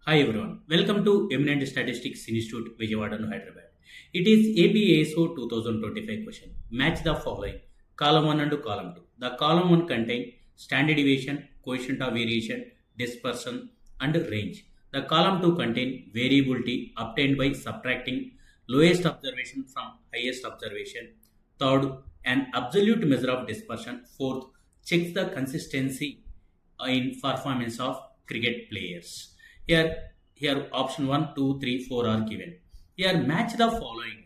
Hi everyone, welcome to Eminent Statistics Institute, Vijayawada, Hyderabad. It is APASO 2025 question. Match the following, column 1 and column 2. The column 1 contain standard deviation, coefficient of variation, dispersion and range. The column 2 contain variability obtained by subtracting lowest observation from highest observation. Third, an absolute measure of dispersion. Fourth, checks the consistency in performance of cricket players. Here option 1, 2, 3, 4 are given. Here match the following.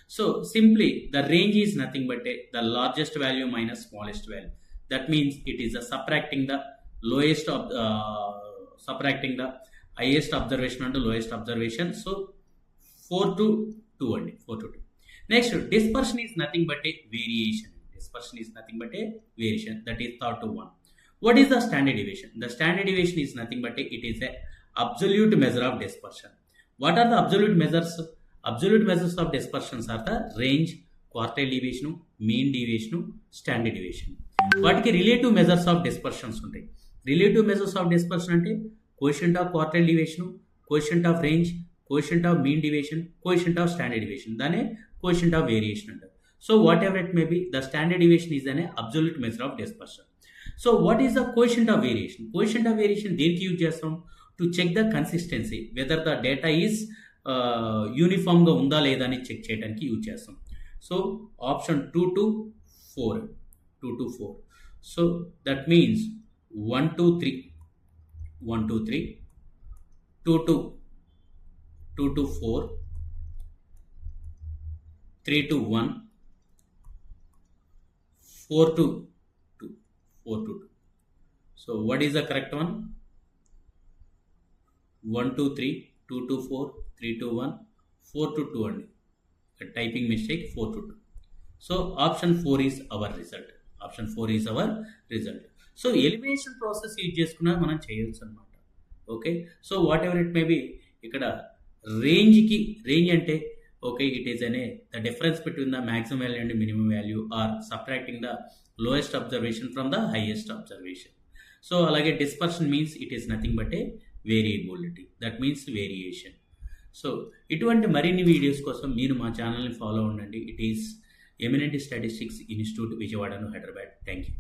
So simply the range is nothing but the largest value minus smallest value. That means it is subtracting the lowest of subtracting the highest observation and the lowest observation. So 4 to 2 only. 4 to 2. Next, dispersion is nothing but a variation. That is thought to 1. What is the standard deviation? The standard deviation is nothing but it is a absolute measure of dispersion. What are the absolute measures? Absolute measures of dispersions are the range, quartile deviation, mean deviation, standard deviation. What are relative measures of dispersions? Relative measures of dispersion ante coefficient of quartile deviation, coefficient of range, coefficient of mean deviation, coefficient of standard deviation. Then coefficient of variation. So whatever it may be, the standard deviation is an absolute measure of dispersion. So what is the coefficient of variation? Coefficient of variation దేనికి use చేస్తాం? To check the consistency whether the data is యూనిఫామ్గా ఉందా లేదా అని check చేయడానికి use చేస్తాం. So option 2 to 4. So that means 1 to 3, 2 to 4, 3 to 1, 4 to 2. So what is the correct one? 1 to 3, 2 to 4, 3 to 1, 4 to 2 only. A typing mistake, 4 to 2. So option 4 is our result. So elimination process use చేసుకున్నా మనం చేయొచ్చు అనమాట. Okay, so what ever it may be, ఇక్కడ range అంటే okay, it is the difference between the maximum value and minimum value, or subtracting the lowest observation from the highest observation. So alage dispersion means it is nothing but a variability, that means variation. So ఇటువంటి మరిన్ని videos కోసం మీరు మా ఛానల్ని follow అవ్వండి. It is eminent statistics institute, Vijayawada, Hyderabad. Thank you.